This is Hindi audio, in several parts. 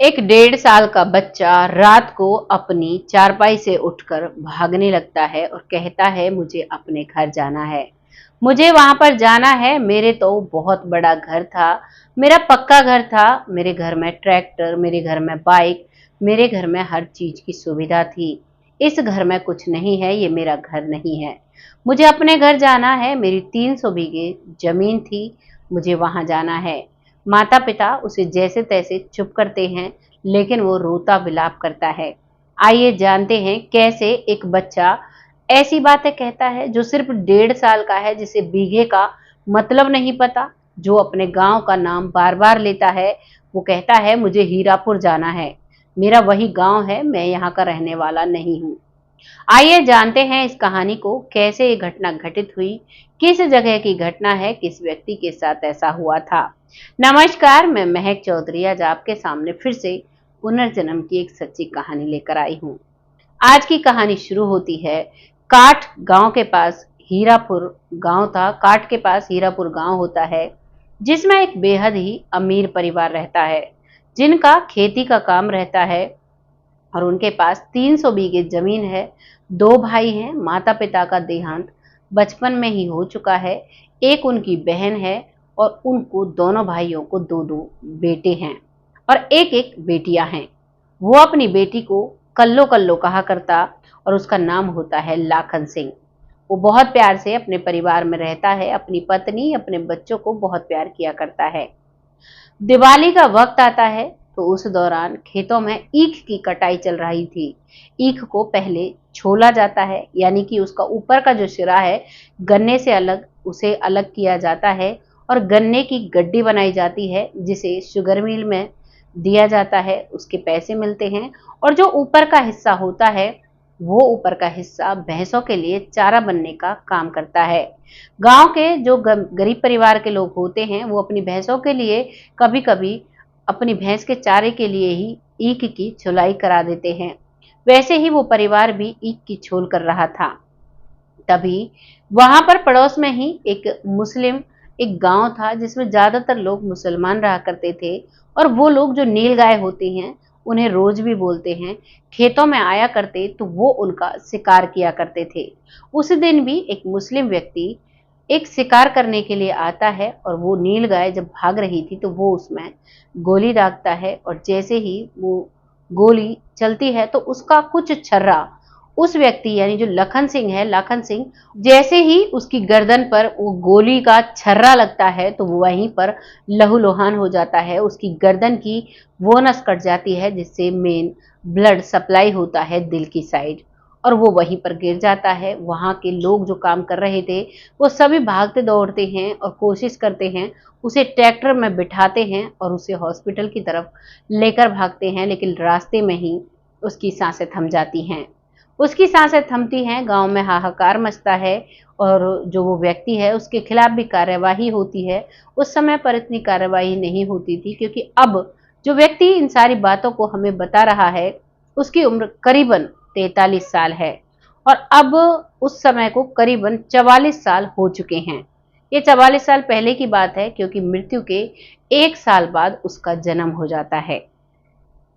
एक 1.5 साल का बच्चा रात को अपनी चारपाई से उठकर भागने लगता है और कहता है मुझे अपने घर जाना है। मुझे वहां पर जाना है। मेरे तो बहुत बड़ा घर था, मेरा पक्का घर था। मेरे घर में ट्रैक्टर, मेरे घर में बाइक, मेरे घर में हर चीज की सुविधा थी। इस घर में कुछ नहीं है, ये मेरा घर नहीं है। मुझे अपने घर जाना है। मेरी 300 बीघे जमीन थी, मुझे वहां जाना है। माता पिता उसे जैसे तैसे चुप करते हैं, लेकिन वो रोता विलाप करता है। आइए जानते हैं कैसे एक बच्चा ऐसी बातें कहता है जो सिर्फ 1.5 साल का है, जिसे बीघे का मतलब नहीं पता, जो अपने गांव का नाम बार बार लेता है। वो कहता है मुझे हीरापुर जाना है, मेरा वही गांव है, मैं यहाँ का रहने वाला नहीं हूँ। आइए जानते हैं इस कहानी को, कैसे ये घटना घटित हुई, किस जगह की घटना है, किस व्यक्ति के साथ ऐसा हुआ था। नमस्कार, मैं महक चौधरी आज आपके सामने फिर से पुनर्जन्म की एक सच्ची कहानी लेकर आई हूँ। आज की कहानी शुरू होती है काठ गांव के पास। हीरापुर गांव था, काठ के पास हीरापुर गांव होता है, जिसमें एक बेहद ही अमीर परिवार रहता है, जिनका खेती का काम रहता है और उनके पास 300 बीघे जमीन है। 2 भाई हैं। माता पिता का देहांत बचपन में ही हो चुका है। एक उनकी बहन है और उनको दोनों भाइयों को दो दो बेटे हैं और एक एक बेटियां हैं। वो अपनी बेटी को कल्लो कल्लो कहा करता और उसका नाम होता है लाखन सिंह। वो बहुत प्यार से अपने परिवार में रहता है, अपनी पत्नी, अपने बच्चों को बहुत प्यार किया करता है। दिवाली का वक्त आता है तो उस दौरान खेतों में ईख की कटाई चल रही थी। ईख को पहले छोला जाता है, यानी कि उसका ऊपर का जो सिरा है गन्ने से अलग, उसे अलग किया जाता है और गन्ने की गड्डी बनाई जाती है, जिसे शुगर मिल में दिया जाता है, उसके पैसे मिलते हैं। और जो ऊपर का हिस्सा होता है, वो ऊपर का हिस्सा भैंसों के लिए चारा बनने का काम करता है। गांव के जो गरीब परिवार के लोग होते हैं, वो अपनी भैंसों के लिए कभी कभी अपनी भैंस के चारे के लिए ही ईख की छुलाई करा देते हैं। वैसे ही वो परिवार भी ईख की छोल कर रहा था। तभी वहां पर पड़ोस में ही एक गांव था, जिसमें ज्यादातर लोग मुसलमान रहा करते थे। और वो लोग जो नील गाय होती हैं, उन्हें रोज भी बोलते हैं, खेतों में आया करते तो वो उनका शिकार किया करते थे। उस दिन भी एक मुस्लिम व्यक्ति एक शिकार करने के लिए आता है और वो नील गाय जब भाग रही थी तो वो उसमें गोली दागता है और जैसे ही वो गोली चलती है तो उसका कुछ छर्रा उस व्यक्ति यानी जो लखन सिंह है, लाखन सिंह, जैसे ही उसकी गर्दन पर वो गोली का छर्रा लगता है तो वो वहीं पर लहूलुहान हो जाता है। उसकी गर्दन की वो नस कट जाती है जिससे मेन ब्लड सप्लाई होता है दिल की साइड, और वो वहीं पर गिर जाता है। वहां के लोग जो काम कर रहे थे वो सभी भागते दौड़ते हैं और कोशिश करते हैं, उसे ट्रैक्टर में बिठाते हैं और उसे हॉस्पिटल की तरफ लेकर भागते हैं, लेकिन रास्ते में ही उसकी सांसें थम जाती हैं। उसकी सांसें थमती हैं, गांव में हाहाकार मचता है और जो वो व्यक्ति है उसके खिलाफ भी कार्यवाही होती है। उस समय पर इतनी कार्यवाही नहीं होती थी, क्योंकि अब जो व्यक्ति इन सारी बातों को हमें बता रहा है उसकी उम्र करीबन 43 साल है और अब उस समय को करीबन 44 साल हो चुके हैं। ये 44 साल पहले की बात है, क्योंकि मृत्यु के 1 साल बाद उसका जन्म हो जाता है।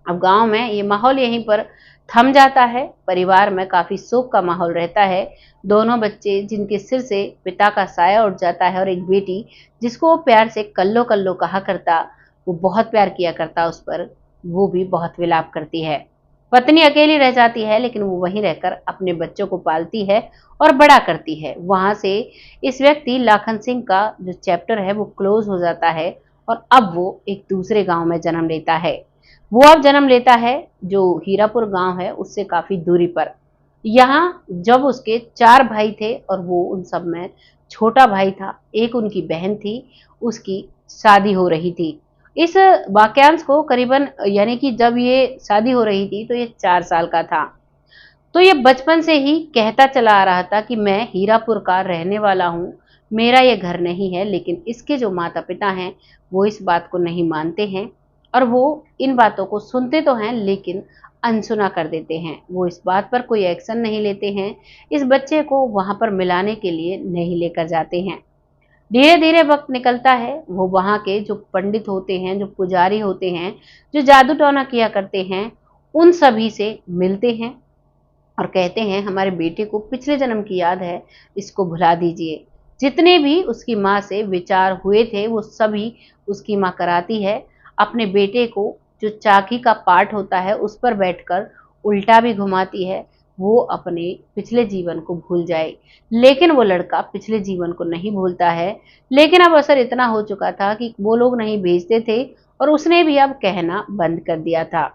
अब गांव में ये माहौल यहीं पर थम जाता है। परिवार में काफी शोक का माहौल रहता है। दोनों बच्चे जिनके सिर से पिता का साया उठ जाता है और एक बेटी जिसको वो प्यार से कल्लो कल्लो कहा करता, वो बहुत प्यार किया करता उस पर, वो भी बहुत विलाप करती है। पत्नी अकेली रह जाती है, लेकिन वो वहीं रहकर अपने बच्चों को पालती है और बड़ा करती है। वहां से इस व्यक्ति लाखन सिंह का जो चैप्टर है वो क्लोज हो जाता है और अब वो एक दूसरे गांव में जन्म लेता है। वो अब जन्म लेता है जो हीरापुर गांव है उससे काफी दूरी पर। यहाँ जब उसके 4 भाई थे और वो उन सब में छोटा भाई था, एक उनकी बहन थी, उसकी शादी हो रही थी। इस वाक्यांश को करीबन, यानी कि जब ये शादी हो रही थी तो ये 4 साल का था। तो ये बचपन से ही कहता चला आ रहा था कि मैं हीरापुर का रहने वाला हूँ, मेरा ये घर नहीं है। लेकिन इसके जो माता पिता हैं वो इस बात को नहीं मानते हैं और वो इन बातों को सुनते तो हैं लेकिन अनसुना कर देते हैं। वो इस बात पर कोई एक्शन नहीं लेते हैं, इस बच्चे को वहां पर मिलाने के लिए नहीं लेकर जाते हैं। धीरे धीरे वक्त निकलता है, वो वहाँ के जो पंडित होते हैं, जो पुजारी होते हैं, जो जादू टोना किया करते हैं, उन सभी से मिलते हैं और कहते हैं हमारे बेटे को पिछले जन्म की याद है, इसको भुला दीजिए। जितने भी उसकी माँ से विचार हुए थे वो सभी उसकी माँ कराती है। अपने बेटे को जो चाकी का पार्ट होता है उस पर बैठकर उल्टा भी घुमाती है, वो अपने पिछले जीवन को भूल जाए। लेकिन वो लड़का पिछले जीवन को नहीं भूलता है। लेकिन अब असर इतना हो चुका था कि वो लोग नहीं भेजते थे और उसने भी अब कहना बंद कर दिया था।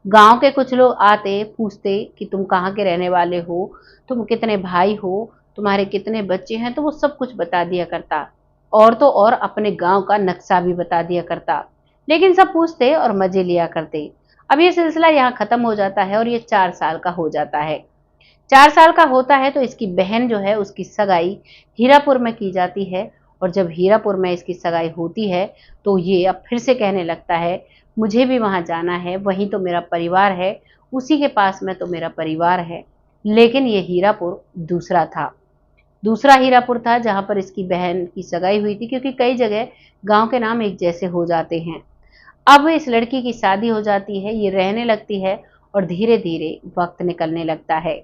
गांव के कुछ लोग आते, पूछते कि तुम कहाँ के रहने वाले हो, तुम कितने भाई हो, तुम्हारे कितने बच्चे हैं, तो वो सब कुछ बता दिया करता। और तो और अपने गांव का नक्शा भी बता दिया करता। लेकिन सब पूछते और मजे लिया करते। अब ये सिलसिला यहाँ खत्म हो जाता है और ये 4 साल का हो जाता है। 4 साल का होता है तो इसकी बहन जो है उसकी सगाई हीरापुर में की जाती है। और जब हीरापुर में इसकी सगाई होती है तो ये अब फिर से कहने लगता है मुझे भी वहां जाना है, वहीं तो मेरा परिवार है, उसी के पास में तो मेरा परिवार है। लेकिन ये हीरापुर दूसरा था, दूसरा हीरापुर था जहां पर इसकी बहन की सगाई हुई थी, क्योंकि कई जगह गांव के नाम एक जैसे हो जाते हैं। अब इस लड़की की शादी हो जाती है, ये रहने लगती है और धीरे धीरे वक्त निकलने लगता है।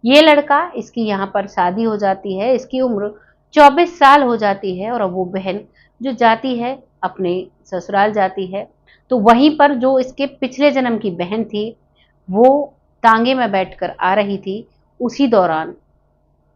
ये लड़का, इसकी यहाँ पर शादी हो जाती है, इसकी उम्र 24 साल हो जाती है और अब वो बहन जो जाती है अपने ससुराल जाती है, तो वहीं पर जो इसके पिछले जन्म की बहन थी वो तांगे में बैठकर आ रही थी। उसी दौरान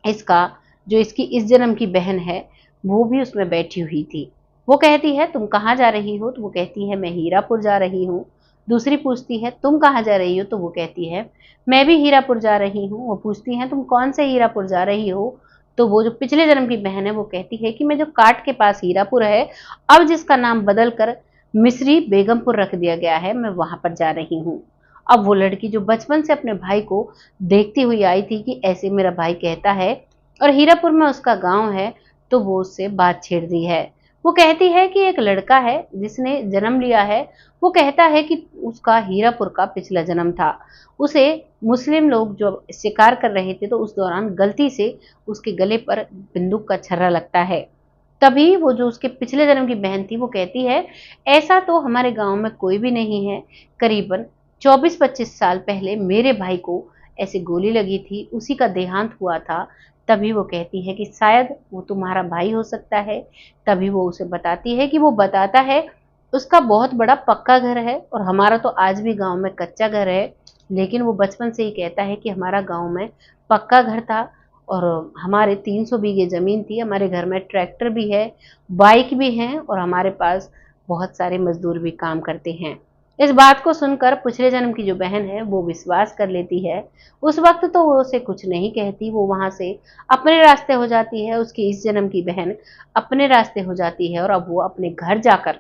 इसका जो इसकी इस जन्म की बहन है वो भी उसमें बैठी हुई थी। वो कहती है तुम कहाँ जा रही हो, तो वो कहती है मैं हीरापुर जा रही हूँ। दूसरी पूछती है तुम कहाँ जा रही हो, तो वो कहती है मैं भी हीरापुर जा रही हूँ। वो पूछती है तुम कौन से हीरापुर जा रही हो, तो वो जो पिछले जन्म की बहन है वो कहती है कि मैं जो काट के पास हीरापुर है, अब जिसका नाम बदल कर मिस्री बेगमपुर रख दिया गया है, मैं वहां पर जा रही हूँ। अब वो लड़की जो बचपन से अपने भाई को देखती हुई आई थी कि ऐसे मेरा भाई कहता है और हीरापुर में उसका गांव है, तो वो उससे बात छेड़ दी है। वो कहती है कि एक लड़का है जिसने जन्म लिया है, वो कहता है कि उसका हीरापुर का पिछला जन्म था। उसे मुस्लिम लोग जो शिकार कर रहे थे तो उस दौरान गलती से उसके गले पर बंदूक का छर्रा लगता है। तभी वो जो उसके पिछले जन्म की बहन थी वो कहती है ऐसा तो हमारे गांव में कोई भी नहीं है। करीबन 24-25 साल पहले मेरे भाई को ऐसे गोली लगी थी, उसी का देहांत हुआ था। तभी वो कहती है कि शायद वो तुम्हारा भाई हो सकता है। तभी वो उसे बताती है कि वो बताता है उसका बहुत बड़ा पक्का घर है और हमारा तो आज भी गांव में कच्चा घर है। लेकिन वो बचपन से ही कहता है कि हमारा गांव में पक्का घर था और हमारे 300 बीघे जमीन थी, हमारे घर में ट्रैक्टर भी है, बाइक भी है और हमारे पास बहुत सारे मजदूर भी काम करते हैं। इस बात को सुनकर पिछले जन्म की जो बहन है वो विश्वास कर लेती है। उस वक्त तो वो उसे कुछ नहीं कहती, वो वहां से अपने रास्ते हो जाती है। उसकी इस जन्म की बहन अपने रास्ते हो जाती है और अब वो अपने घर जाकर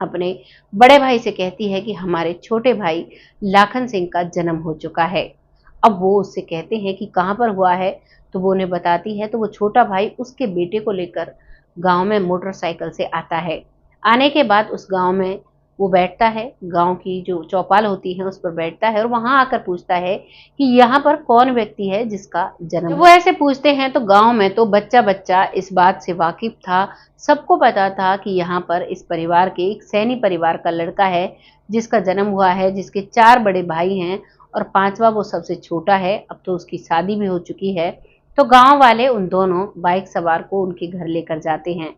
अपने बड़े भाई से कहती है कि हमारे छोटे भाई लाखन सिंह का जन्म हो चुका है। अब वो उससे कहते हैं कि कहाँ पर हुआ है, तो वो उन्हें बताती है। तो वो छोटा भाई उसके बेटे को लेकर गांव में मोटरसाइकिल से आता है। आने के बाद उस गांव में वो बैठता है, गांव की जो चौपाल होती है उस पर बैठता है और वहां आकर पूछता है कि यहाँ पर कौन व्यक्ति है जिसका जन्म। जब वो ऐसे पूछते हैं तो गांव में तो बच्चा बच्चा इस बात से वाकिफ था। सबको पता था कि यहाँ पर इस परिवार के एक सैनी परिवार का लड़का है जिसका जन्म हुआ है, जिसके 4 बड़े भाई हैं और 5वां वो सबसे छोटा है। अब तो उसकी शादी भी हो चुकी है। तो गांव वाले उन दोनों बाइक सवार को उनके घर लेकर जाते हैं।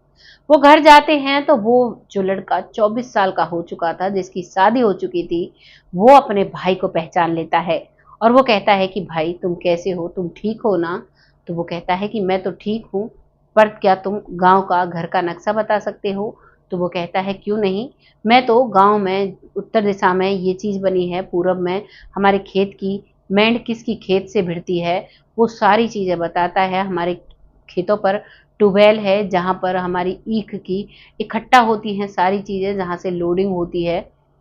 वो घर जाते हैं तो वो जो लड़का 24 साल का हो चुका था, जिसकी शादी हो चुकी थी, वो अपने भाई को पहचान लेता है और वो कहता है कि भाई तुम कैसे हो, तुम ठीक हो ना। तो वो कहता है कि मैं तो ठीक हूँ, पर क्या तुम गांव का घर का नक्शा बता सकते हो। तो वो कहता है क्यों नहीं, मैं तो गांव में उत्तर दिशा में ये चीज बनी है, पूरब में हमारे खेत की मेंढ किसकी खेत से भिड़ती है, वो सारी चीजें बताता है। हमारे खेतों पर ट्यूबवेल है जहाँ पर हमारी ईख की इकट्ठा होती हैं सारी चीजें, जहाँ से लोडिंग होती है,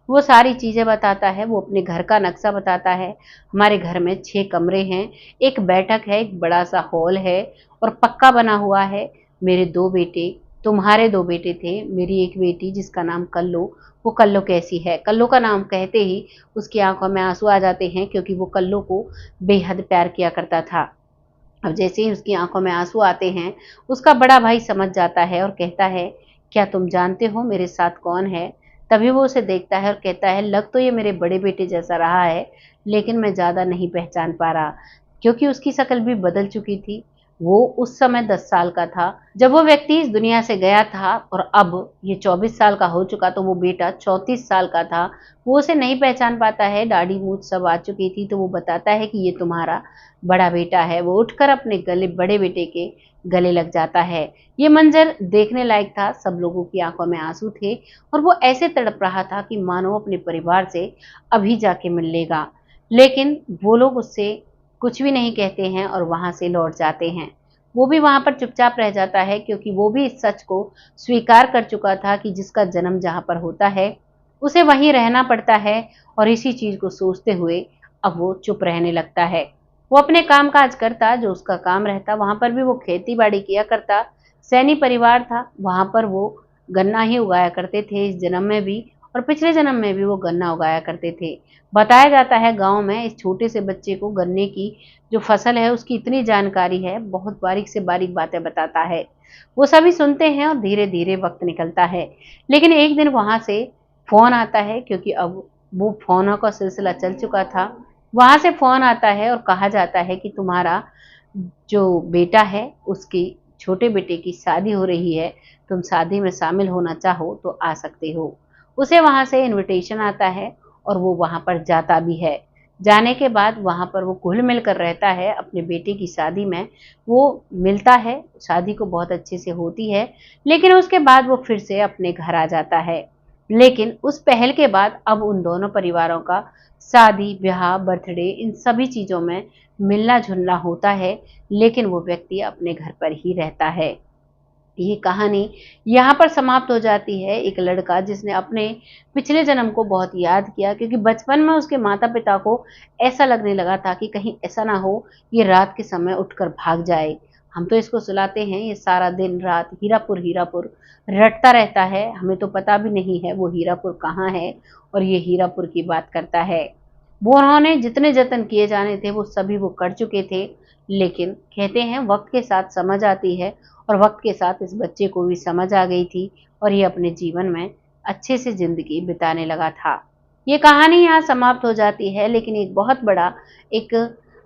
वो सारी चीजें बताता है। वो अपने घर का नक्शा बताता है। हमारे घर में 6 कमरे हैं, एक बैठक है, एक बड़ा सा हॉल है और पक्का बना हुआ है। मेरे 2 बेटे, तुम्हारे 2 बेटे थे, मेरी एक बेटी जिसका नाम कल्लो, वो कल्लो कैसी है। कल्लो का नाम कहते ही उसकी आंखों में आंसू आ जाते हैं, क्योंकि वो कल्लो को बेहद प्यार किया करता था। अब जैसे ही उसकी आंखों में आंसू आते हैं, उसका बड़ा भाई समझ जाता है और कहता है, क्या तुम जानते हो मेरे साथ कौन है? तभी वो उसे देखता है और कहता है, लग तो ये मेरे बड़े बेटे जैसा रहा है, लेकिन मैं ज़्यादा नहीं पहचान पा रहा, क्योंकि उसकी शक्ल भी बदल चुकी थी। वो उस समय 10 साल का था, जब वो व्यक्ति इस दुनिया से गया था, और अब ये 24 साल का हो चुका, तो वो बेटा 34 साल का था। वो उसे नहीं पहचान पाता है, दाढ़ी मूंछ सब आ चुकी थी, तो वो बताता है कि ये तुम्हारा बड़ा बेटा है। वो उठकर अपने गले बड़े बेटे के गले लग जाता है। ये मंजर देखने लायक था, सब लोगों की आंखों में आंसू थे और वो ऐसे तड़प रहा था कि मानो अपने परिवार से अभी जाके मिल लेगा। लेकिन वो लोग उससे कुछ भी नहीं कहते हैं और वहां से लौट जाते हैं। वो भी वहां पर चुपचाप रह जाता है, क्योंकि वो भी इस सच को स्वीकार कर चुका था कि जिसका जन्म जहां पर होता है, उसे वहीं रहना पड़ता है। और इसी चीज को सोचते हुए अब वो चुप रहने लगता है। वो अपने काम काज करता, जो उसका काम रहता, वहां पर भी वो खेती बाड़ी किया करता। सैनी परिवार था, वहां पर वो गन्ना ही उगाया करते थे, इस जन्म में भी और पिछले जन्म में भी वो गन्ना उगाया करते थे। बताया जाता है गांव में इस छोटे से बच्चे को गन्ने की जो फसल है उसकी इतनी जानकारी है, बहुत बारीक से बारीक बातें बताता है। वो सभी सुनते हैं और धीरे धीरे वक्त निकलता है। लेकिन एक दिन वहां से फोन आता है, क्योंकि अब वो फोनों का सिलसिला चल चुका था। वहां से फोन आता है और कहा जाता है कि तुम्हारा जो बेटा है उसकी छोटे बेटे की शादी हो रही है, तुम शादी में शामिल होना चाहो तो आ सकते हो। उसे वहां से इनविटेशन आता है और वो वहां पर जाता भी है। जाने के बाद वहां पर वो घुल मिल कर रहता है अपने बेटे की शादी में। वो मिलता है, शादी को बहुत अच्छे से होती है, लेकिन उसके बाद वो फिर से अपने घर आ जाता है। लेकिन उस पहल के बाद अब उन दोनों परिवारों का शादी ब्याह बर्थडे इन सभी चीजों में मिलना जुलना होता है, लेकिन वो व्यक्ति अपने घर पर ही रहता है। ये कहानी यहाँ पर समाप्त हो जाती है। एक लड़का जिसने अपने पिछले जन्म को बहुत याद किया, क्योंकि बचपन में उसके माता पिता को ऐसा लगने लगा था कि कहीं ऐसा ना हो ये रात के समय उठकर भाग जाए। हम तो इसको सुलाते हैं, ये सारा दिन रात हीरापुर हीरापुर रटता रहता है, हमें तो पता भी नहीं है वो हीरापुर कहाँ है और ये हीरापुर की बात करता है। वो उन्होंने जितने जतन किए जाने थे वो सभी वो कर चुके थे, लेकिन कहते हैं वक्त के साथ समझ आती है, और वक्त के साथ इस बच्चे को भी समझ आ गई थी और ये अपने जीवन में अच्छे से जिंदगी बिताने लगा था। ये कहानी यहाँ समाप्त हो जाती है, लेकिन एक बहुत बड़ा एक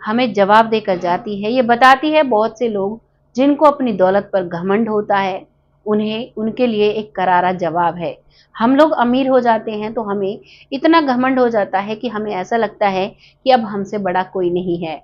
हमें जवाब देकर जाती है। ये बताती है बहुत से लोग जिनको अपनी दौलत पर घमंड होता है, उन्हें उनके लिए एक करारा जवाब है। हम लोग अमीर हो जाते हैं तो हमें इतना घमंड हो जाता है कि हमें ऐसा लगता है कि अब हमसे बड़ा कोई नहीं है।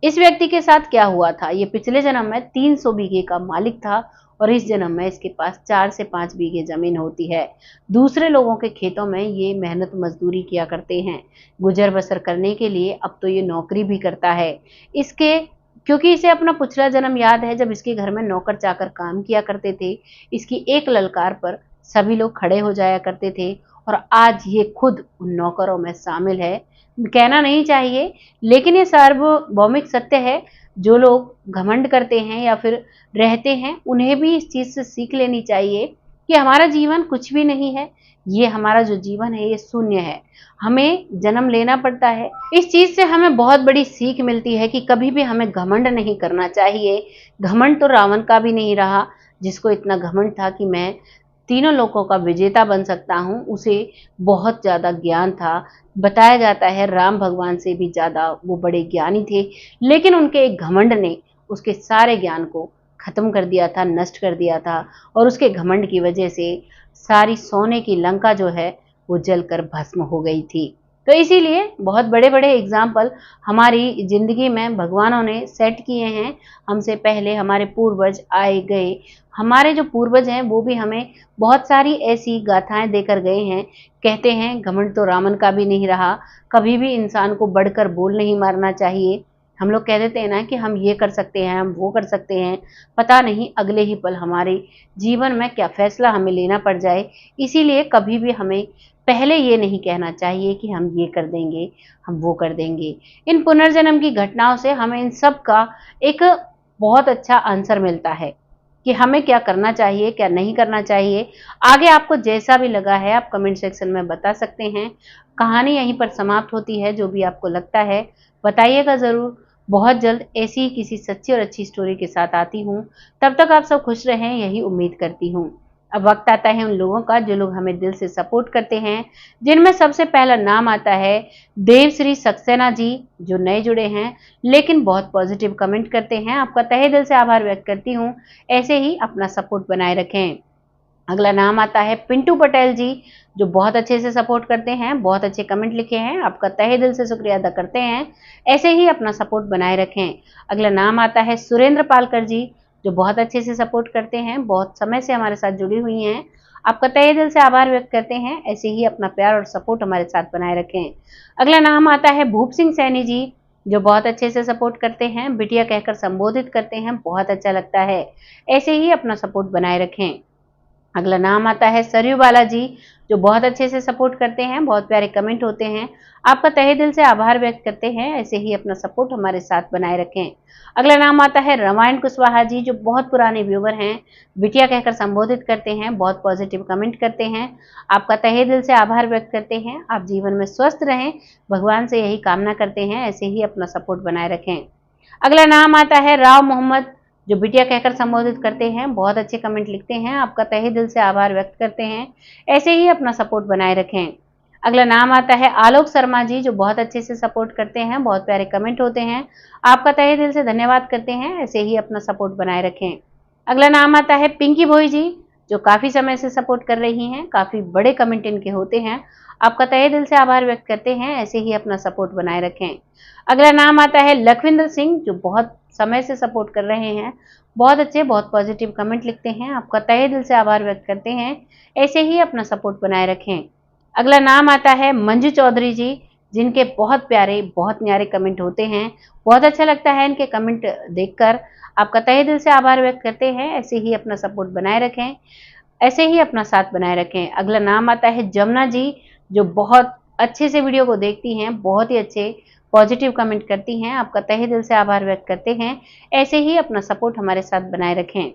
इस व्यक्ति के साथ क्या हुआ था, ये पिछले जन्म में 300 बीघे का मालिक था और इस जन्म में इसके पास 4 से 5 बीघे जमीन होती है। दूसरे लोगों के खेतों में ये मेहनत मजदूरी किया करते हैं गुजर बसर करने के लिए। अब तो ये नौकरी भी करता है। इसके क्योंकि इसे अपना पिछला जन्म याद है, जब इसके घर में नौकर चाकर काम किया करते थे। इसकी एक ललकार पर सभी लोग खड़े हो जाया करते थे और आज ये खुद उन नौकरों में शामिल है। कहना नहीं चाहिए, लेकिन ये सार्वभौमिक सत्य है। जो लोग घमंड करते हैं या फिर रहते हैं, उन्हें भी इस चीज से सीख लेनी चाहिए कि हमारा जीवन कुछ भी नहीं है। ये हमारा जो जीवन है ये शून्य है, हमें जन्म लेना पड़ता है। इस चीज से हमें बहुत बड़ी सीख मिलती है कि कभी भी हमें घमंड नहीं करना चाहिए। घमंड तो रावण का भी नहीं रहा, जिसको इतना घमंड था कि मैं तीनों लोकों का विजेता बन सकता हूँ, उसे बहुत ज्यादा ज्ञान था। बताया जाता है राम भगवान से भी ज्यादा वो बड़े ज्ञानी थे, लेकिन उनके एक घमंड ने उसके सारे ज्ञान को खत्म कर दिया था, नष्ट कर दिया था। और उसके घमंड की वजह से सारी सोने की लंका जो है वो जलकर भस्म हो गई थी। तो इसीलिए बहुत बड़े बड़े एग्जाम्पल हमारी जिंदगी में भगवानों ने सेट किए हैं। हमसे पहले हमारे पूर्वज आए गए, हमारे जो पूर्वज हैं वो भी हमें बहुत सारी ऐसी गाथाएं देकर गए हैं। कहते हैं घमंड तो रावण का भी नहीं रहा, कभी भी इंसान को बढ़कर बोल नहीं मारना चाहिए। हम लोग कह देते हैं ना कि हम ये कर सकते हैं, हम वो कर सकते हैं, पता नहीं अगले ही पल हमारे जीवन में क्या फैसला हमें लेना पड़ जाए। इसीलिए कभी भी हमें पहले ये नहीं कहना चाहिए कि हम ये कर देंगे, हम वो कर देंगे। इन पुनर्जन्म की घटनाओं से हमें इन सब का एक बहुत अच्छा आंसर मिलता है कि हमें क्या करना चाहिए, क्या नहीं करना चाहिए। आगे आपको जैसा भी लगा है आप कमेंट सेक्शन में बता सकते हैं। कहानी यहीं पर समाप्त होती है। जो भी आपको लगता है बताइएगा ज़रूर। बहुत जल्द ऐसी ही किसी सच्ची और अच्छी स्टोरी के साथ आती हूँ। तब तक आप सब खुश रहें, यही उम्मीद करती हूँ। अब वक्त आता है उन लोगों का जो लोग हमें दिल से सपोर्ट करते हैं, जिनमें सबसे पहला नाम आता है देवश्री सक्सेना जी, जो नए जुड़े हैं लेकिन बहुत पॉजिटिव कमेंट करते हैं। आपका तहे दिल से आभार व्यक्त करती हूँ। ऐसे ही अपना सपोर्ट बनाए रखें। अगला नाम आता है पिंटू पटेल जी, जो बहुत अच्छे से सपोर्ट करते हैं, बहुत अच्छे कमेंट लिखे हैं। आपका तहे दिल से शुक्रिया अदा करते हैं। ऐसे ही अपना सपोर्ट बनाए रखें। अगला नाम आता है सुरेंद्र पालकर जी, जो बहुत अच्छे से सपोर्ट करते हैं, बहुत समय से हमारे साथ जुड़ी हुई हैं। आपका तहे दिल से आभार व्यक्त करते हैं। ऐसे ही अपना प्यार और सपोर्ट हमारे साथ बनाए रखें। अगला नाम आता है भूप सिंह सैनी जी, जो बहुत अच्छे से सपोर्ट करते हैं, बिटिया कहकर संबोधित करते हैं, बहुत अच्छा लगता है। ऐसे ही अपना सपोर्ट बनाए रखें। अगला नाम आता है सरयू बाला जी, जो बहुत अच्छे से सपोर्ट करते हैं, बहुत प्यारे कमेंट होते हैं। आपका तहे दिल से आभार व्यक्त करते हैं। ऐसे ही अपना सपोर्ट हमारे साथ बनाए रखें। अगला नाम आता है रामायण कुशवाहा जी, जो बहुत पुराने व्यूवर हैं, बिटिया कहकर संबोधित करते हैं, बहुत पॉजिटिव कमेंट करते हैं। आपका तहे दिल से आभार व्यक्त करते हैं। आप जीवन में स्वस्थ रहें, भगवान से यही कामना करते हैं। ऐसे ही अपना सपोर्ट बनाए रखें। अगला नाम आता है राव मोहम्मद, जो बिटिया कहकर संबोधित करते हैं, बहुत अच्छे कमेंट लिखते हैं। आपका तहे दिल से आभार व्यक्त करते हैं। ऐसे ही अपना सपोर्ट बनाए रखें। अगला नाम आता है आलोक शर्मा जी, जो बहुत अच्छे से सपोर्ट करते हैं, बहुत प्यारे कमेंट होते हैं। आपका तहे दिल से धन्यवाद करते हैं। ऐसे ही अपना सपोर्ट बनाए रखें। अगला नाम आता है पिंकी भोई जी, जो काफी समय से सपोर्ट कर रही हैं, काफी बड़े कमेंट इनके होते हैं। आपका तहे दिल से आभार व्यक्त करते हैं। ऐसे ही अपना सपोर्ट बनाए रखें। अगला नाम आता है लखविंदर सिंह, जो बहुत समय से सपोर्ट कर रहे हैं, बहुत अच्छे, बहुत पॉजिटिव कमेंट लिखते हैं। आपका तहे दिल से आभार व्यक्त करते हैं। ऐसे ही अपना सपोर्ट बनाए रखें। अगला नाम आता है मंजू चौधरी जी, जिनके बहुत प्यारे, बहुत न्यारे कमेंट होते हैं। बहुत अच्छा लगता है इनके कमेंट देखकर। आपका तहे दिल से आभार व्यक्त करते हैं। ऐसे ही अपना सपोर्ट बनाए रखें। ऐसे ही अपना साथ बनाए रखें। अगला नाम आता है जमुना जी, जो बहुत अच्छे से वीडियो को देखती हैं, बहुत ही अच्छे पॉजिटिव कमेंट करती हैं। आपका तहे दिल से आभार व्यक्त करते हैं। ऐसे ही अपना सपोर्ट हमारे साथ बनाए रखें।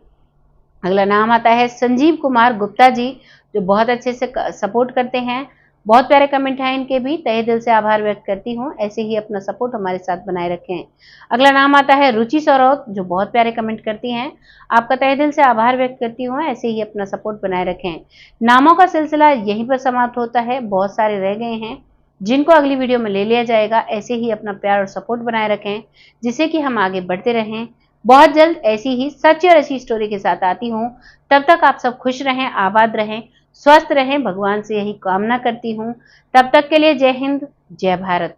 अगला नाम आता है संजीव कुमार गुप्ता जी, जो बहुत अच्छे से सपोर्ट करते हैं, बहुत प्यारे कमेंट हैं इनके भी। तहे दिल से आभार व्यक्त करती हूँ। ऐसे ही अपना सपोर्ट हमारे साथ बनाए रखें। अगला नाम आता है रुचि सौरभ, जो बहुत प्यारे कमेंट करती हैं। आपका तहे दिल से आभार व्यक्त करती हूँ। ऐसे ही अपना सपोर्ट बनाए रखें। नामों का सिलसिला यहीं पर समाप्त होता है, बहुत सारे रह गए हैं जिनको अगली वीडियो में ले लिया जाएगा। ऐसे ही अपना प्यार और सपोर्ट बनाए रखें, जिससे कि हम आगे बढ़ते रहें। बहुत जल्द ऐसी ही सच्ची और अच्छी स्टोरी के साथ आती हूँ। तब तक आप सब खुश रहें, आबाद रहें, स्वस्थ रहें, भगवान से यही कामना करती हूँ। तब तक के लिए जय हिंद, जय भारत।